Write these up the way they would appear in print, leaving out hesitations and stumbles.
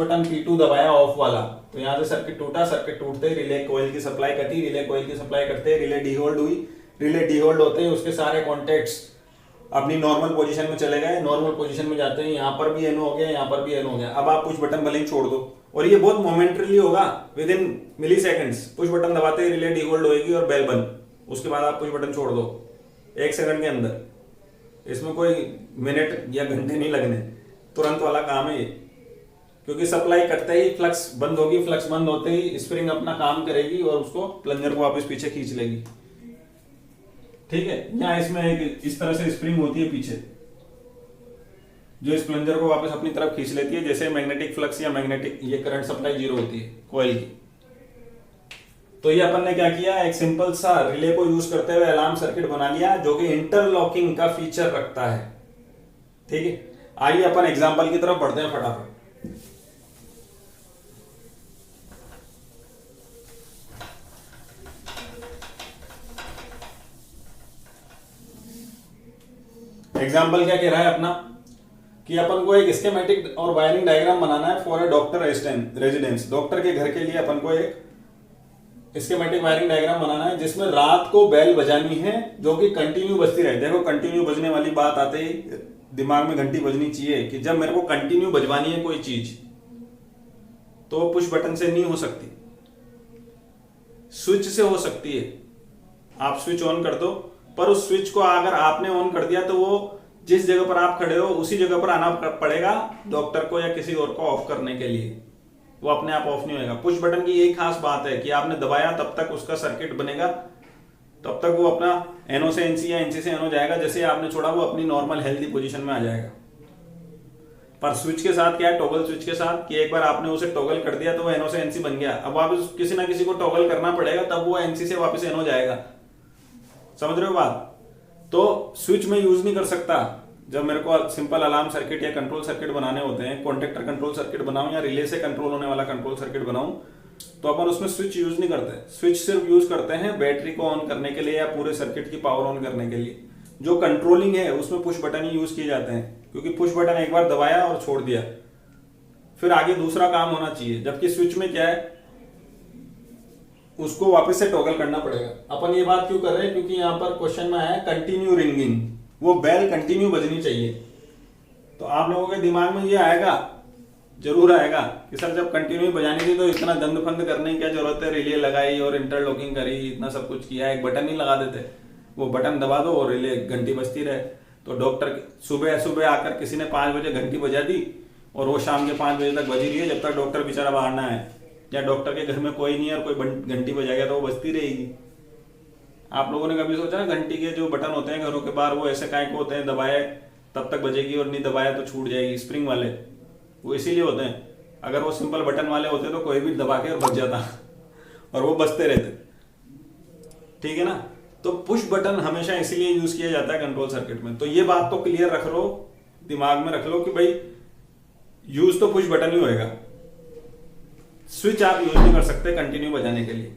Button P2 दबाया of वाला, तो यहाँ से सर्किट टूटा, सर्किट टूटते ही रिले कॉइल की सप्लाई कटी, रिले कॉइल की सप्लाई कटते ही रिले डीहोल्ड हुई, रिले डीहोल्ड होते ही उसके सारे कॉन्टेक्ट्स अपनी नॉर्मल पोजीशन में चले गए, नॉर्मल पोजीशन में जाते हैं यहाँ पर भी एनो हो गया, यहाँ पर भी एनो हो गया। अब आप पुश बटन भले ही छोड़ दो, और ये बहुत मोमेंटरीली होगा, within milliseconds. Push button दबाते ही रिले डीहोल्ड होएगी और बेल बंद, उसके बाद आप पुश बटन छोड़ दो 1 सेकंड के अंदर। इसमें कोई मिनट या घंटे नहीं लगने, तुरंत वाला काम है ये, क्योंकि सप्लाई कटते ही फ्लक्स बंद होगी, फ्लक्स बंद होते ही स्प्रिंग अपना काम करेगी और उसको प्लंजर को वापस पीछे खींच लेगी। ठीक है, यहाँ इसमें एक इस तरह से स्प्रिंग होती है पीछे, जो इस प्लंजर को वापस अपनी तरफ खींच लेती है, जैसे मैग्नेटिक फ्लक्स या मैग्नेटिक ये करंट सप्लाई 0 होती है कॉइल की। तो ये अपन ने क्या किया, एक सिंपल सा रिले को यूज करते हुए अलार्म सर्किट बना लिया, जो कि इंटरलॉकिंग का फीचर रखता है। ठीक है, आइए अपन एग्जांपल की तरफ बढ़ते हैं फटाफट। एग्जाम्पल क्या कह रहा है अपना, कि अपन को एक स्कीमेटिक और वायरिंग डायग्राम बनाना है for a doctor residence. Doctor के घर के लिए अपन को एक स्कीमेटिक वायरिंग डायग्राम बनाना है, जिसमें रात को बेल बजानी है जो कि कंटिन्यू बजती रहे। देखो, कंटिन्यू बजने वाली बात आते ही दिमाग में घंटी बजनी चाहिए कि जब मेरे को कंटिन्यू बजवानी है कोई चीज, तो पुश बटन से नहीं हो सकती, स्विच से हो सकती है। आप स्विच ऑन कर दो, पर उस स्विच को अगर आपने ऑन कर दिया तो वो जिस जगह पर आप खड़े हो उसी जगह पर आना पड़ेगा डॉक्टर को या किसी और को ऑफ करने के लिए, वो अपने आप ऑफ नहीं होगा। पुश बटन की यही खास बात है कि आपने दबाया तब तक उसका सर्किट बनेगा, तब तक वो अपना एनओ से एनसी या एनसी से एनओ जाएगा, जैसे आपने छोड़ा वो अपनी नॉर्मल हेल्दी पोजीशन में आ जाएगा। पर स्विच के साथ क्या है, टॉगल स्विच के साथ, कि एक बार आपने उसे टॉगल कर दिया तो वो एनओ से एनसी बन गया, अब वापस किसी ना किसी को टॉगल करना पड़ेगा, तब वो एनसी से वापस एनओ जाएगा। समझ रहे हो बात? तो स्विच में यूज नहीं कर सकता। जब मेरे को सिंपल अलार्म सर्किट या कंट्रोल सर्किट बनाने होते हैं, कॉन्टेक्टर कंट्रोल सर्किट बनाऊं या रिले से कंट्रोल होने वाला कंट्रोल सर्किट बनाऊं, तो अपन उसमें स्विच यूज नहीं करते। स्विच सिर्फ यूज करते हैं बैटरी को ऑन करने के लिए या पूरे सर्किट की पावर ऑन करने के लिए। जो कंट्रोलिंग है उसमें पुश बटन ही यूज किए जाते हैं, क्योंकि पुश बटन एक बार दबाया और छोड़ दिया, फिर आगे दूसरा काम होना चाहिए। जबकि स्विच में क्या है, उसको वापस से टॉगल करना पड़ेगा। अपन ये बात क्यों कर रहे हैं, क्योंकि यहाँ पर क्वेश्चन में आया कंटिन्यू रिंगिंग, वो बेल कंटिन्यू बजनी चाहिए। तो आप लोगों के दिमाग में ये आएगा, जरूर आएगा, कि सर जब कंटिन्यू बजानी थी तो इतना दंड फंद करने की क्या जरूरत है, रिले लगाई और इंटरलॉकिंग करी, इतना सब कुछ किया, एक बटन ही लगा देते, वो बटन दबा दो और रिले घंटी बजती रहे। तो डॉक्टर सुबह सुबह आकर किसी ने 5 बजे घंटी बजा दी और वो शाम के 5 बजे तक बजी रही है, जब तक डॉक्टर बेचारा बाहर ना आए, या डॉक्टर के घर में कोई नहीं है और कोई घंटी बजा गया तो वो बजती रहेगी। आप लोगों ने कभी सोचा ना, घंटी के जो बटन होते हैं घरों के बाहर, वो ऐसे काय को होते हैं, दबाए तब तक बजेगी और नहीं दबाया तो छूट जाएगी, स्प्रिंग वाले, वो इसीलिए होते हैं। अगर वो सिंपल बटन वाले होते तो कोई भी दबा के और बज जाता और वो बजते रहते। ठीक है ना? तो पुश बटन हमेशा इसीलिए यूज किया जाता है कंट्रोल सर्किट में। तो ये बात तो क्लियर रख लो, दिमाग में रख लो कि भाई यूज तो पुश बटन ही होएगा, स्विच आप यूज नहीं कर सकते कंटिन्यू बजाने के लिए।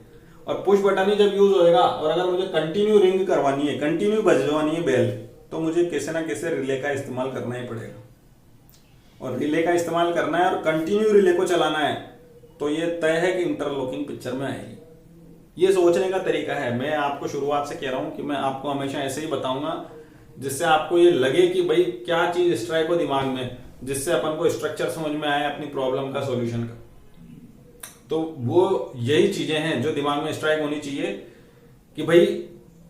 और पुश बटन ही जब यूज होएगा, और अगर मुझे कंटिन्यू रिंग करवानी है, कंटिन्यू बजवानी है बेल, तो मुझे कैसे ना कैसे रिले का इस्तेमाल करना ही पड़ेगा। और रिले का इस्तेमाल करना है और कंटिन्यू रिले को चलाना है, तो ये तय है कि इंटरलॉकिंग पिक्चर में आएगी। ये सोचने का तरीका है। मैं आपको शुरुआत से कह रहा हूं कि मैं आपको हमेशा ऐसे ही बताऊंगा, जिससे आपको ये लगे कि भाई क्या चीज स्ट्राइक हो दिमाग में, जिससे अपन को स्ट्रक्चर समझ में आए अपनी प्रॉब्लम का सोल्यूशन का। तो वो यही चीजें हैं जो दिमाग में स्ट्राइक होनी चाहिए कि भाई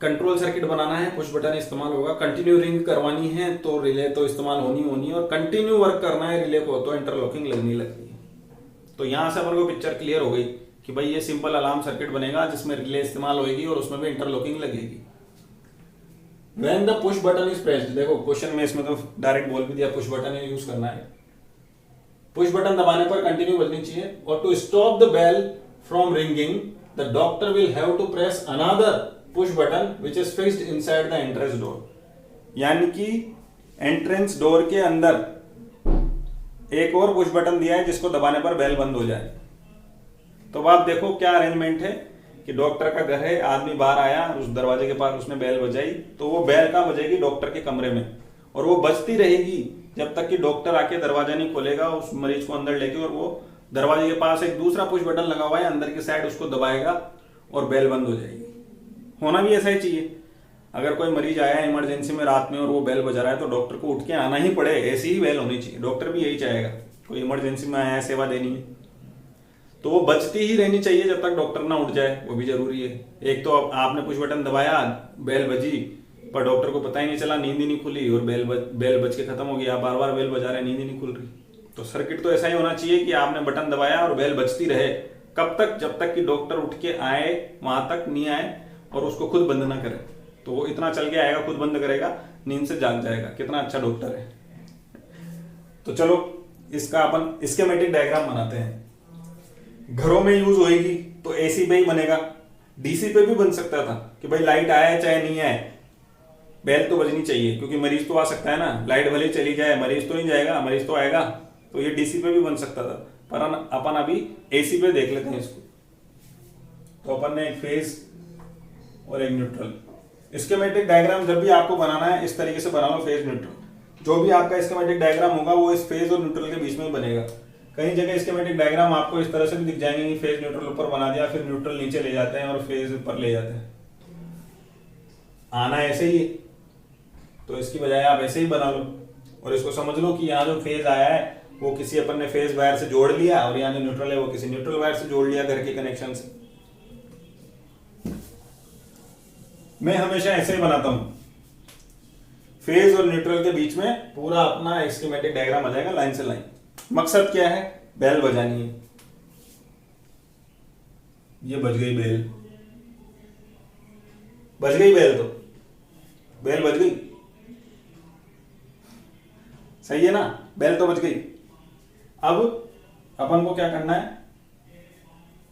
कंट्रोल सर्किट बनाना है, पुश बटन इस्तेमाल होगा, कंटिन्यू रिंग करवानी है तो रिले तो इस्तेमाल होनी और कंटिन्यू वर्क करना है रिले को तो इंटरलॉकिंग लगनी लगती है। तो यहां से अपन को पिक्चर क्लियर हो गई कि भाई ये सिंपल अलार्म सर्किट बनेगा जिसमें रिले इस्तेमाल होगी और उसमें भी इंटरलॉकिंग लगेगी। When the push button is pressed, देखो क्वेश्चन में इसमें तो डायरेक्ट बोल भी दिया पुश बटन यूज करना है। पुश बटन दबाने पर कंटिन्यू बजनी चाहिए, और to stop the bell from ringing the doctor will have to press another push button which is fixed inside the entrance door. यानी कि एंट्रेंस डोर के अंदर एक और पुश बटन दिया है जिसको दबाने पर बेल बंद हो जाए। तो आप देखो क्या अरेंजमेंट है कि डॉक्टर का घर है, आदमी बाहर आया, उस दरवाजे के पास उसने बेल बजाई, तो वो बेल कहाँ बजेगी, डॉक्टर के कमरे में, और वो बजती रहेगी जब तक कि डॉक्टर आके दरवाजा नहीं खोलेगा उस मरीज को अंदर लेके, और वो दरवाजे के पास एक दूसरा पुश बटन लगा हुआ है अंदर की साइड, उसको दबाएगा और बेल बंद हो जाएगी। होना भी ऐसा ही चाहिए। अगर कोई मरीज आया है इमरजेंसी में रात में और वो बेल बजा रहा है तो डॉक्टर को उठ के आना ही पड़े, ऐसी ही बेल होनी चाहिए। डॉक्टर भी यही चाहेगा, कोई इमरजेंसी में आया है, सेवा देनी है तो वो बजती ही रहनी चाहिए जब तक डॉक्टर ना उठ जाए, वो भी जरूरी है। एक तो आपने पुश बटन दबाया, बेल बजी, पर डॉक्टर को पता ही नहीं चला, नींद ही नहीं खुली और बेल बज के खत्म हो गया। बार बार बेल बजा रहे, नींद ही नहीं खुल रही। तो सर्किट तो ऐसा ही होना चाहिए कि आपने बटन दबाया और बेल बजती रहे। कब तक? जब तक कि डॉक्टर उठ के आए, वहां तक नहीं आए और उसको खुद बंद ना करे। तो वो इतना चल के आएगा, खुद बंद करेगा, नींद से जाग जाएगा। कितना अच्छा डॉक्टर है। तो चलो इसका अपन स्कीमेटिक डायग्राम बनाते हैं। घरों में यूज होएगी तो एसी पे ही बनेगा, डीसी पे भी बन सकता था कि भाई लाइट आए चाहे नहीं आए बेल तो बजनी चाहिए, क्योंकि मरीज तो आ सकता है ना। लाइट भले चली जाए, मरीज तो नहीं जाएगा, मरीज तो आएगा। तो ये डीसी पे भी बन सकता था, पर अपन अभी एसी पे देख लेते हैं इसको। तो अपन ने एक फेज और एक न्यूट्रल। स्कीमेटिक डायग्राम जब भी आपको बनाना है इस तरीके से बना लो, फेज न्यूट्रल। जो भी आपका स्कीमेटिक डायग्राम होगा वो इस फेज और न्यूट्रल के बीच में बनेगा। कई जगह स्कीमेटिक डायग्राम आपको इस तरह से भी दिख जाएंगे कि फेज न्यूट्रल ऊपर बना दिया, फिर न्यूट्रल नीचे ले जाते हैं और फेज ऊपर ले जाते हैं। आना ऐसे ही, तो इसकी बजाय आप ऐसे ही बना लो और इसको समझ लो कि यहाँ जो फेज आया है वो किसी अपन ने फेज वायर से जोड़ लिया, और यहाँ जो न्यूट्रल है वो किसी न्यूट्रल वायर से जोड़ लिया घर के कनेक्शन से। मैं हमेशा ऐसे ही बनाता हूं, फेज और न्यूट्रल के बीच में पूरा अपना स्कीमेटिक डायग्राम आ जाएगा लाइन से लाइन। मकसद क्या है? बेल बजानी है। ये बज गई बेल, बज गई बेल, तो बेल बज गई, सही है ना? बेल तो बज गई। अब अपन को क्या करना है?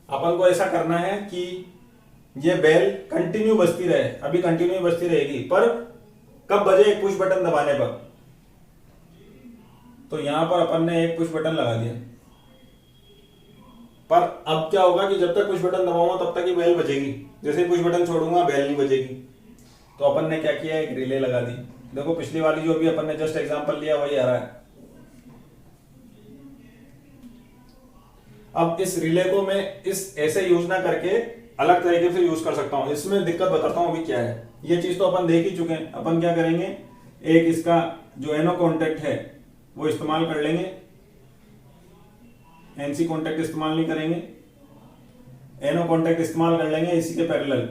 अपन को ऐसा करना है कि ये बेल कंटिन्यू बजती रहे। अभी कंटिन्यू बजती रहेगी, पर कब बजे? एक पुश बटन दबाने पर। तो यहां पर अपन ने एक पुश बटन लगा दिया, पर अब क्या होगा कि जब तक पुश बटन दबाऊंगा तब तक ही बेल बजेगी। जैसे ही पुश बटन छोड़ूंगा बेल नहीं बजेगी। तो अपन ने क्या किया? एक रिले लगा दी। देखो पिछली वाली जो भी अपन ने जस्ट एग्जांपल लिया वही आ रहा है। अब इस रिले को मैं इस ऐसे यूज ना करके अलग तरीके से यूज कर सकता हूं। इसमें दिक्कत बताता हूं अभी क्या है। ये चीज तो अपन देख ही चुके हैं। अपन क्या करेंगे, एक इसका जो एनो कॉन्टेक्ट है वो इस्तेमाल कर लेंगे, एनसी कॉन्टेक्ट इस्तेमाल नहीं करेंगे। एनो कॉन्टेक्ट इस्तेमाल कर लेंगे इसी के पैरेलल।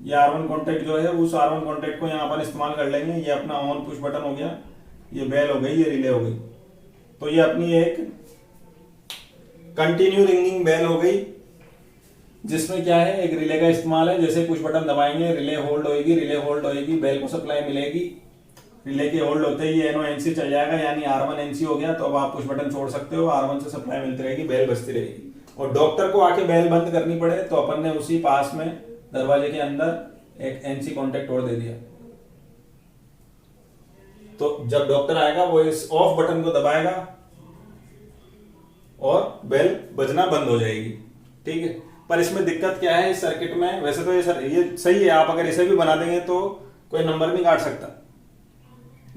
ये R1 कॉन्टेक्ट जो है उस R1 कॉन्टेक्ट को यहाँ पर इस्तेमाल कर लेंगे। ये अपना ऑन पुश बटन हो गया, ये बेल हो गई, ये रिले हो गई। तो ये अपनी एक कंटिन्यू रिंगिंग बेल हो गई, जिसमें क्या है, एक रिले का इस्तेमाल है। जैसे पुश बटन दबाएंगे रिले होल्ड होएगी, रिले होल्ड होएगी, बेल को सप्लाई मिलेगी। रिले के होल्ड होते ही एनो एनसी चल जाएगा, यानी R1 एनसी हो गया। तो अब आप पुश बटन छोड़ सकते हो, R1 से सप्लाई मिलती रहेगी, बेल बजती रहेगी। और डॉक्टर को आके बेल बंद करनी पड़े तो अपन ने उसी पास में दरवाजे के अंदर एक एनसी कॉन्टेक्ट और दे दिया। तो जब डॉक्टर आएगा वो इस ऑफ बटन को दबाएगा और बेल बजना बंद हो जाएगी। ठीक है, पर इसमें दिक्कत क्या है इस सर्किट में? वैसे तो ये सही है, आप अगर इसे भी बना देंगे तो कोई नंबर नहीं काट सकता।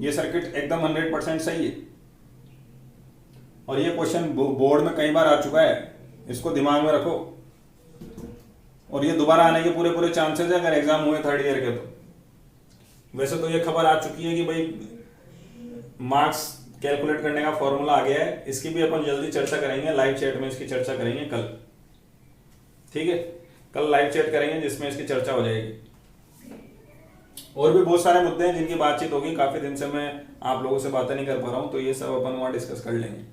ये सर्किट एकदम 100% सही है। और ये क्वेश्चन बोर्ड में कई बार आ चुका है, इसको दिमाग में रखो। और ये दोबारा आने के पूरे चांसेस है अगर एग्जाम हुए थर्ड ईयर के। तो वैसे तो ये खबर आ चुकी है कि भाई मार्क्स कैलकुलेट करने का फॉर्मूला आ गया है। इसकी भी अपन जल्दी चर्चा करेंगे, लाइव चैट में इसकी चर्चा करेंगे कल। ठीक है, कल लाइव चैट करेंगे जिसमें इसकी चर्चा हो जाएगी। और भी बहुत सारे मुद्दे हैं जिनकी बातचीत होगी। काफी दिन से मैं आप लोगों से बातें नहीं कर पा रहा हूं, तो ये सब अपन वहां डिस्कस कर लेंगे।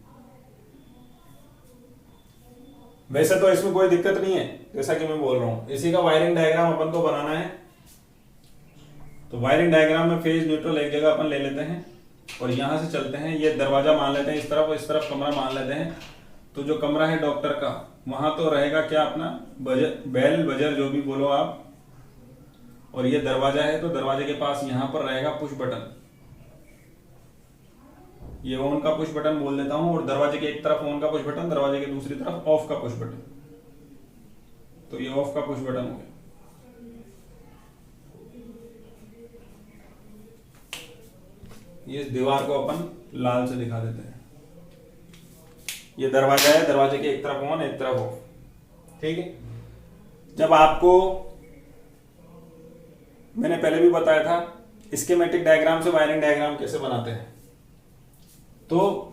वैसे तो इसमें कोई दिक्कत नहीं है, जैसा कि मैं बोल रहा हूं। इसी का वायरिंग डायग्राम अपन को बनाना है। तो वायरिंग डायग्राम में फेज न्यूट्रल एक जगह अपन ले लेते हैं और यहां से चलते हैं। ये दरवाजा मान लेते हैं इस तरफ कमरा मान लेते हैं। तो जो कमरा है डॉक्टर का, वहां तो रहेगा क्या अपना बेल बजर जो भी बोलो आप। और ये दरवाजा है तो दरवाजे के पास यहां पर रहेगा पुश बटन। ये ऑन का पुश बटन बोल देता हूं, और दरवाजे के एक तरफ ऑन का पुश बटन, दरवाजे के दूसरी तरफ ऑफ का पुश बटन। तो ये ऑफ का पुश बटन हो गया। ये दीवार को अपन लाल से दिखा देते हैं। ये दरवाजा है, दरवाजे के एक तरफ ऑन एक तरफ ऑफ। ठीक है, जब आपको मैंने पहले भी बताया था स्कीमेटिक डायग्राम से वायरिंग डायग्राम कैसे बनाते हैं, तो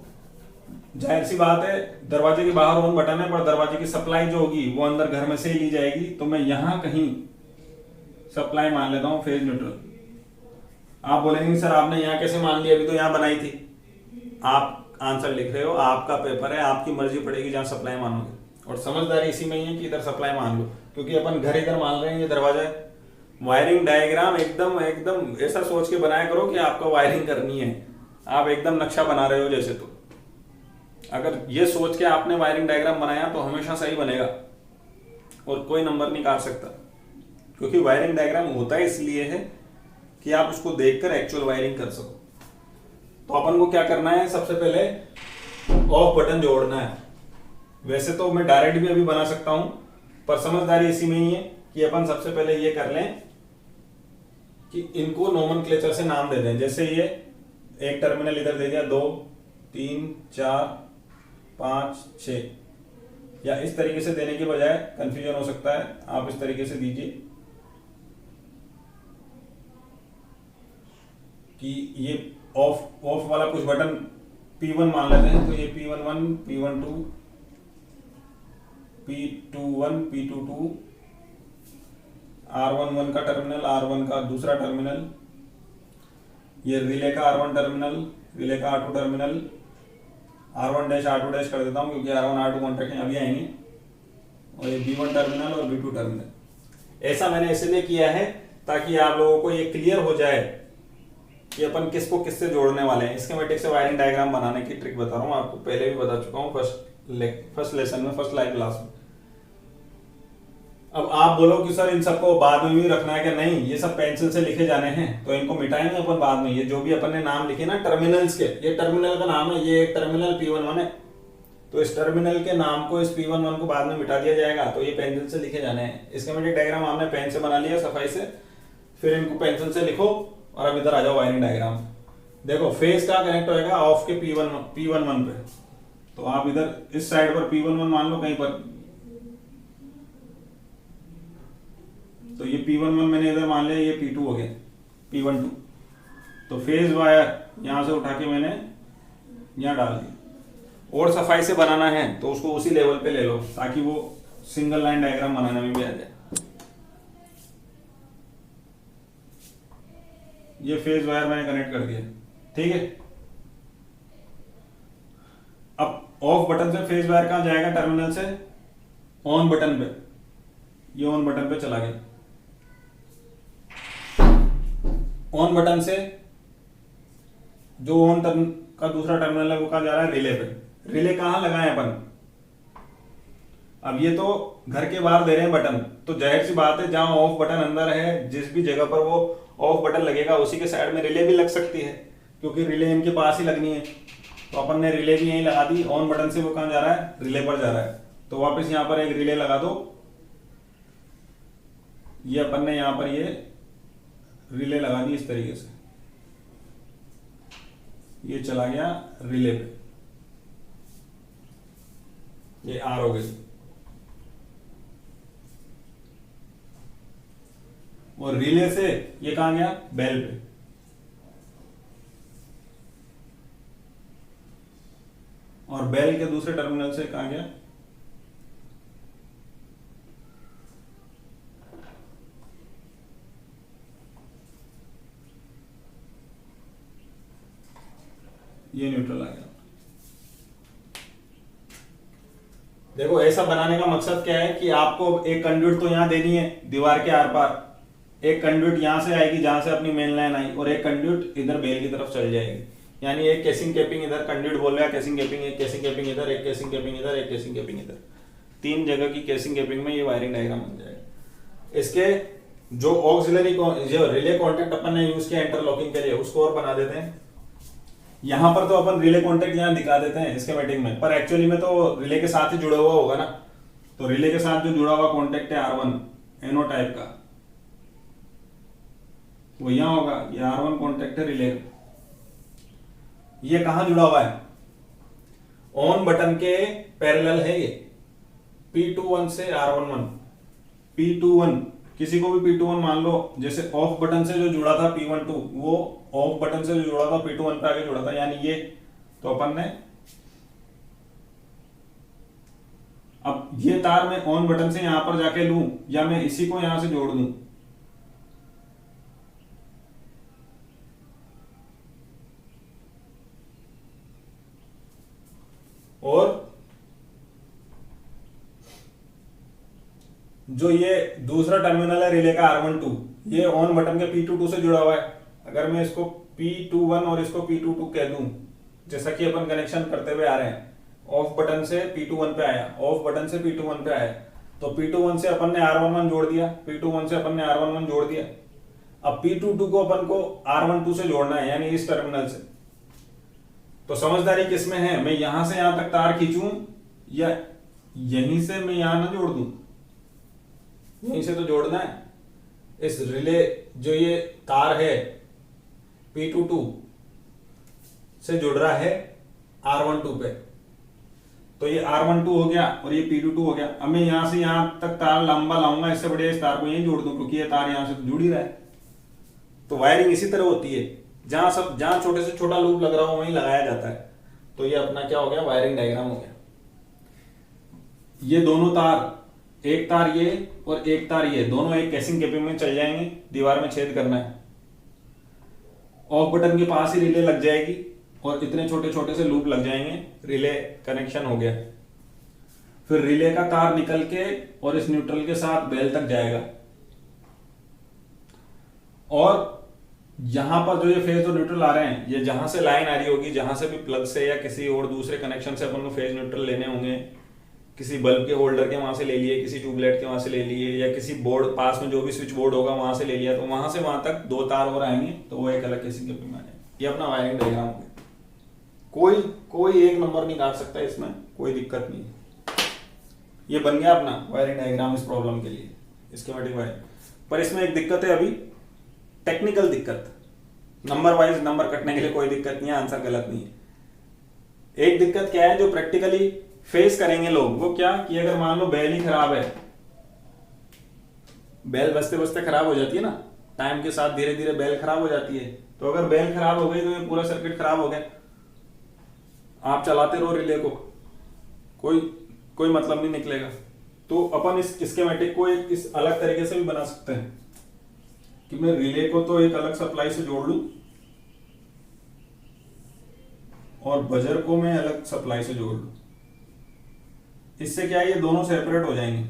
जाहिर सी बात है दरवाजे के बाहर ऑन बटन है, पर दरवाजे की सप्लाई जो होगी वो अंदर घर में से ही ली जाएगी। तो मैं यहां कहीं सप्लाई मान लेता हूं फेज न्यूट्रल। आप बोलेंगे सर आपने यहां कैसे मान लिया, अभी तो यहां बनाई थी। आप आंसर लिख रहे हो, आपका पेपर है, आपकी मर्जी पड़ेगी जहां सप्लाई मानोगे। और समझदारी इसी में ही है कि इधर सप्लाई मान लो, क्योंकि अपन घर इधर मान रहे हैं, ये दरवाजा है। वायरिंग डायग्राम एकदम एकदम ऐसा सोच के बनाया करो कि आपको वायरिंग करनी है, आप एकदम नक्शा बना रहे हो जैसे। तो अगर ये सोच के आपने वायरिंग डायग्राम बनाया तो हमेशा सही बनेगा और कोई नंबर नहीं काट सकता, क्योंकि वायरिंग डायग्राम होता है इसलिए है कि आप उसको देखकर एक्चुअल वायरिंग कर सको। तो अपन को क्या करना है, सबसे पहले ऑफ बटन जोड़ना है। वैसे तो मैं डायरेक्ट भी अभी बना सकता हूं, पर समझदारी इसी में ही है कि अपन सबसे पहले ये कर लें कि इनको नोमेनक्लेचर से नाम दे दें। जैसे ये एक टर्मिनल इधर दे दिया, 2 3 4 5 6, या इस तरीके से देने के बजाय कंफ्यूजन हो सकता है, आप इस तरीके से दीजिए कि ये ऑफ वाला कुछ बटन P1 मान लेते हैं। तो ये P11 P12 P21 P22, R11 का टर्मिनल, R1 का दूसरा टर्मिनल, ये रिले का R1 टर्मिनल, रिले का R2 terminal, R1 dash R2 dash कर देता हूँ क्योंकि R1 R2 कॉन्ट्रैक्ट अभी आएंगे, और ये B1 टर्मिनल और B2 टर्मिनल। ऐसा मैंने इसलिए किया है ताकि आप लोगों को ये क्लियर हो जाए कि अपन किसको किससे जोड़ने वाले हैं। स्कीमेटिक से वायरिंग डायग्राम बनाने की ट्रिक बता रहा हूँ, आपको पहले भी बता चुका हूँ फर्स्ट लेसन में, फर्स्ट लाइव क्लास में। अब आप बोलो कि सर इन सबको बाद में भी रखना है क्या? नहीं, ये सब पेंसिल से लिखे जाने हैं, तो इनको मिटाएंगे अपन बाद में। ये जो भी अपन ने नाम लिखे ना टर्मिनल्स के, ये टर्मिनल का नाम है, ये एक टर्मिनल P11 है, तो इस टर्मिनल के नाम को, इस P11 को बाद में मिटा दिया जाएगा। तो ये पेंसिल से लिखे जाने हैं। स्कीमेटिक डायग्राम आपने पेन से बना लिया सफाई से, फिर इनको पेंसिल से लिखो और अब इधर आ जाओ वायरिंग डायग्राम। देखो फेज का कनेक्ट होएगा ऑफ के P11 पे, तो आप इधर इस साइड पर P11 मान लो कहीं पर, तो ये P11 मैंने इधर मान लिया, ये P2 हो गया, P12। तो फेज वायर यहां से उठा के मैंने यहां डाल दिया। और सफाई से बनाना है तो उसको उसी लेवल पे ले लो ताकि वो सिंगल लाइन डायग्राम बनाने में भी आ जाए। ये फेज वायर मैंने कनेक्ट कर दिया, ठीक है। अब ऑफ बटन से फेज वायर कहां जाएगा? टर्मिनल से ऑन बटन पे, ये ऑन बटन पे चला गया। ऑन बटन से जो ऑन का दूसरा टर्मिनल है वो कहां जा रहा है? रिले पे। रिले कहां लगाए अपन? अब ये तो घर के बाहर दे रहे हैं बटन, तो जाहिर सी बात है जहां ऑफ बटन अंदर है, जिस भी जगह पर वो ऑफ बटन लगेगा उसी के साइड में रिले भी लग सकती है, क्योंकि रिले इनके पास ही लगनी है। तो अपन ने रिले भी यहीं लगा दी। ऑन बटन से वो कहां जा रहा है? रिले पर जा रहा है। तो वापस यहां पर एक रिले लगा दो। ये अपन ने यहां पर ये रिले लगा दी इस तरीके से, ये चला गया रिले पे, ये आर हो गई। और रिले से ये कहां गया? बेल पे। और बेल के दूसरे टर्मिनल से कहां गया? ये न्यूट्रल आ गया। देखो ऐसा बनाने का मकसद क्या है कि आपको एक कंड्यूट तो यहां देनी है दीवार के आर पार, एक कंड्यूट यहां से आएगी जहां से अपनी मेन लाइन आई, और एक कंड्यूट इधर बेल की तरफ चल जाएगी। यानी एक केसिंग कैपिंग इधर, कंड्यूट बोल रहा है केसिंग कैपिंग, एक केसिंग कैपिंग इधर, एक केसिंग कैपिंग इधर, एक केसिंग कैपिंग इधर, 3 जगह की केसिंग कैपिंग में ये वायरिंग डायग्राम बन जाएगा। इसके जो ऑक्सिलरी जो रिले कॉन्टेक्ट अपन ने यूज किया इंटरलॉकिंग के लिए, उसको और बना देते हैं। यहां पर तो अपन रिले कॉन्टेक्ट यहां दिखा देते हैं स्कीमेटिक में, पर एक्चुअली में तो रिले के साथ ही जुड़ा हुआ होगा ना। तो रिले के साथ जो जुड़ा हुआ कॉन्टेक्ट है R1 एनो टाइप का, वो यहां होगा। ये R1 कॉन्टेक्ट है रिले का। ये कहां जुड़ा हुआ है, ऑन बटन के पैरेलल है ये, P21 से R11। P21 किसी को भी P21 मान लो, जैसे ऑफ बटन से जो जुड़ा था P12 वो ऑफ बटन से जो जुड़ा था P21 पे आगे जुड़ा था, यानी ये। तो अपन ने अब ये तार मैं ऑन बटन से यहां पर जाके लूं या मैं इसी को यहां से जोड़ दूं, और जो ये दूसरा टर्मिनल है रिले का R12, ये ऑन बटन के P22 से जुड़ा हुआ है। अगर मैं इसको P21 और इसको P22 कह दूं, जैसा कि अपन कनेक्शन करते हुए आ रहे हैं, ऑफ बटन से P21 पे आया, ऑफ बटन से P21 पे आया, तो P21 से अपन ने R11 जोड़ दिया, P21 से अपन ने R11 जोड़ दिया। अब P22 को अपन को R12 से जोड़ना है, यानी इस टर्मिनल से। तो समझदारी किसमें है, मैं यहां से यहां तक तार खींचूं या यहीं से मैं यहां ना जोड़ दूं, यहीं से तो जोड़ना है। इस रिले जो ये तार है P22 से जुड़ रहा है R12 पे, तो ये R12 हो गया और ये P22 हो गया। अब मैं यहां से यहां तक तार लंबा लाऊंगा, इससे बढ़िया इस तार को यहीं जोड़ दूं, क्योंकि ये तार यहां से तो जुड़ ही रहा है। तो वायरिंग इसी तरह होती है, जहां छोटे से छोटा लूप लग रहा हो वहीं लगाया जाता है। तो ये अपना क्या हो गया, वायरिंग डायग्राम हो गया। ये दोनों तार, एक तार ये और एक तार ये, दोनों एक कैसिंग कैपिंग में चल जाएंगे, दीवार में छेद करना है। ऑफ बटन के पास ही रिले लग जाएगी और इतने छोटे छोटे से लूप लग जाएंगे, रिले कनेक्शन हो गया। फिर रिले का तार निकल के और इस न्यूट्रल के साथ बेल तक जाएगा, और यहां पर जो ये फेज और न्यूट्रल आ रहे हैं, ये जहां से लाइन आ रही होगी, जहां से भी प्लग से या किसी और दूसरे कनेक्शन से अपन को फेज न्यूट्रल लेने होंगे, किसी बल्ब के होल्डर के वहां से ले लिए, किसी ट्यूबलाइट के वहां से ले लिए, या किसी बोर्ड पास में जो भी स्विच बोर्ड होगा वहां से ले लिया, तो वहां से वहां तक दो तार और आएंगे, तो वो एक अलग केसिंग कैपिंग में आ जाएंगे। ये अपना वायरिंग डायग्राम हो गया। कोई एक नंबर नहीं काट सकता, इसमें कोई दिक्कत नहीं। ये बन गया अपना वायरिंग डायग्राम इस प्रॉब्लम के लिए, स्कीमेटिक वायरिंग। पर इसमें एक दिक्कत है अभी, टेक्निकल दिक्कत। नंबर वाइज नंबर कटने के लिए कोई दिक्कत नहीं है, आंसर गलत नहीं है। एक दिक्कत क्या है जो प्रैक्टिकली फेस करेंगे लोग, वो क्या कि अगर मान लो बेल ही खराब है, बेल बजते बजते खराब हो जाती है ना, टाइम के साथ धीरे धीरे बेल खराब हो जाती है। तो अगर बेल खराब हो गई तो ये पूरा सर्किट खराब हो गया, आप चलाते रहो रिले को, कोई मतलब नहीं निकलेगा। तो अपन इस स्कीमेटिक को एक इस अलग तरीके से भी बना सकते हैं कि मैं रिले को तो एक अलग सप्लाई से जोड़ लूं और बजर को मैं अलग सप्लाई से जोड़ लूं। इससे क्या है, ये दोनों सेपरेट हो जाएंगे।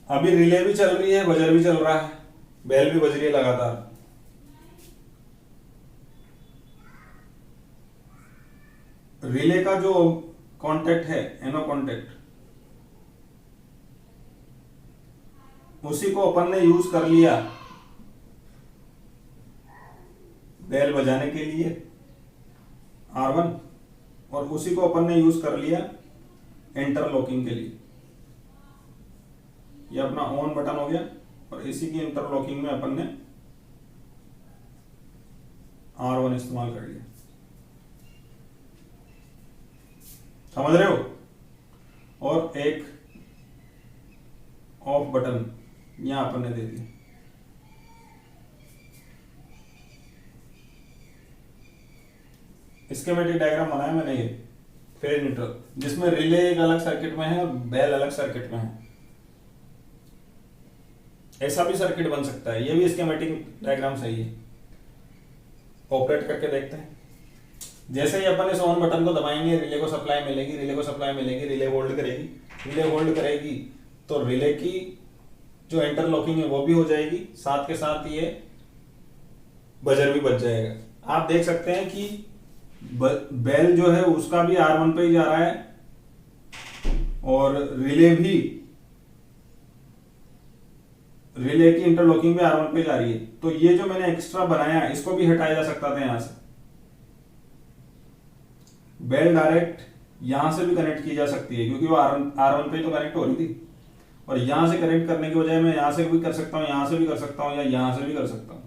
अभी रिले भी चल रही है, बजर भी चल रहा है, बेल भी बज रही है लगातार। रिले का जो कांटेक्ट है, एनो कांटेक्ट, उसी को अपन ने यूज कर लिया बेल बजाने के लिए R1, और उसी को अपन ने यूज कर लिया इंटरलॉकिंग के लिए। ये अपना ऑन बटन हो गया और इसी की इंटरलॉकिंग में अपन ने R1 इस्तेमाल कर लिया। समझ रहे हो? और एक ऑफ बटन यहां अपन ने दे दिया। स्कीमेटिक डायग्राम बनाया मैंने ये फेज न्यूट्रल, जिसमें रिले एक अलग सर्किट में है और बेल अलग सर्किट में है। ऐसा भी सर्किट बन सकता है, ये भी स्कीमेटिक डायग्राम सही है। ऑपरेट करके देखते हैं। जैसे ही अपन इस ऑन बटन को दबाएंगे, रिले को सप्लाई मिलेगी, रिले को सप्लाई मिलेगी, रिले होल्ड करेगी, रिले होल्ड करेगी, तो रिले की जो इंटरलॉकिंग है वो भी हो जाएगी, साथ के साथ ये बजर भी बज जाएगा। आप देख सकते हैं कि बेल जो है उसका भी R1 पे ही जा रहा है और रिले की इंटरलॉकिंग भी R1 पे जा रही है। तो ये जो मैंने एक्स्ट्रा बनाया इसको भी हटाया जा सकता था यहां से। बेल डायरेक्ट यहां से भी कनेक्ट की जा सकती है, क्योंकि वो R1 पे तो कनेक्ट हो रही थी, और यहां से कनेक्ट करने के बजाय मैं यहां से भी कर सकता हूं, यहां से भी कर सकता हूं, या यहां से भी कर सकता हूं।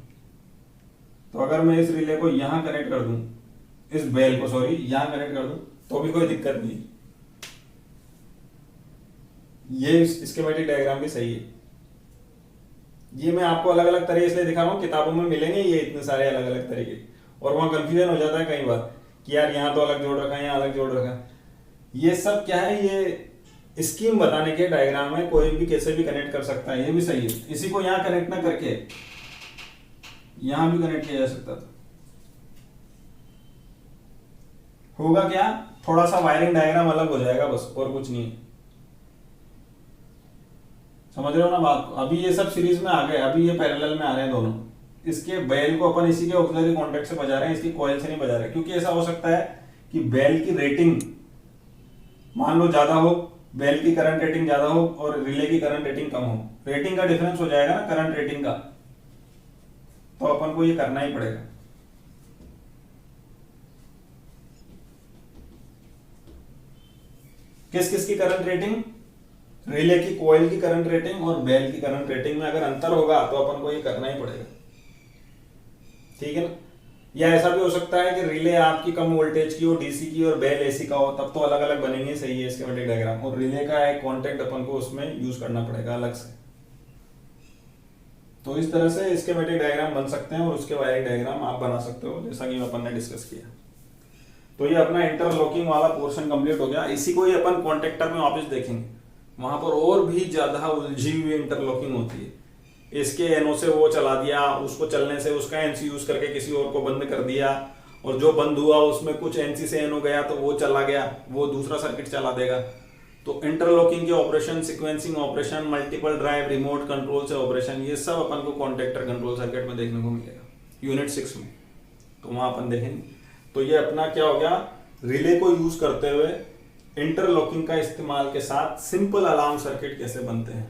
तो अगर मैं इस रिले को यहां कनेक्ट कर दूं, इस बेल को सॉरी यहां कनेक्ट कर दूं, तो भी कोई दिक्कत नहीं। ये स्कीमेटिक डायग्राम भी सही है। ये मैं आपको अलग अलग तरह इसलिए दिखा रहा हूँ, किताबों में मिलेंगे ये इतने सारे अलग अलग तरीके, और वहां कंफ्यूजन हो जाता है कई बार कि यार यहाँ तो अलग जोड़ रखा है, यहाँ अलग जोड़ रखा है। ये सब क्या है, ये स्कीम बताने के डायग्राम है, कोई भी कैसे भी कनेक्ट कर सकता है, ये भी सही है। इसी को यहाँ कनेक्ट ना करके यहां भी कनेक्ट किया जा सकता था। होगा क्या, थोड़ा सा वायरिंग डायग्राम अलग हो जाएगा बस, और कुछ नहीं। समझ रहे हो ना बात को? अभी ये सब सीरीज में आ गए, अभी ये पैरेलल में आ रहे हैं दोनों। इसके बेल को अपन इसी के ऑक्सिलरी कॉन्टैक्ट से बजा रहे हैं, इसकी कॉइल से नहीं बजा रहे, क्योंकि ऐसा हो सकता है कि बेल की रेटिंग मान लो ज्यादा हो, बेल की करंट रेटिंग ज्यादा हो और रिले की करंट रेटिंग कम हो, रेटिंग का डिफरेंस हो जाएगा ना करंट रेटिंग का, तो अपन को ये करना ही पड़ेगा। किस किस की करंट रेटिंग, रिले की कॉइल की करंट रेटिंग और बेल की करंट रेटिंग में अगर अंतर होगा तो अपन को ये करना ही पड़ेगा, ठीक है ना। या ऐसा भी हो सकता है कि रिले आपकी कम वोल्टेज की हो, डीसी की, और बेल एसी का हो, तब तो अलग अलग बनेंगे, सही है स्कीमेटिक डायग्राम। और रिले का एक कॉन्टेक्ट अपन को उसमें यूज करना पड़ेगा अलग से। तो इस तरह से स्कीमेटिक डायग्राम बन सकते हैं, और उसके वायरिंग डायग्राम आप बना सकते हो, जैसा कि अपन ने डिस्कस किया। तो ये अपना इंटरलॉकिंग वाला पोर्शन कंप्लीट हो गया। इसी को ही अपन कॉन्ट्रैक्टर में वापस देखेंगे, वहां पर और भी ज्यादा उलझी हुई इंटरलॉकिंग होती है। इसके एनओ से वो चला दिया, उसको चलने से उसका एनसी यूज करके किसी और को बंद कर दिया, और जो बंद हुआ उसमें कुछ एनसी से एनओ गया तो वो चला गया, वो दूसरा सर्किट चला देगा। तो इंटरलॉकिंग के operation, sequencing operation, multiple drive, remote control से ऑपरेशन, ये सब अपन को कॉन्ट्रैक्टर कंट्रोल सर्किट में देखने को मिलेगा यूनिट 6 में, तो वहां अपन देखेंगे। तो ये अपना क्या हो गया, रिले को यूज करते हुए इंटरलॉकिंग का इस्तेमाल के साथ सिंपल अलार्म सर्किट कैसे बनते हैं।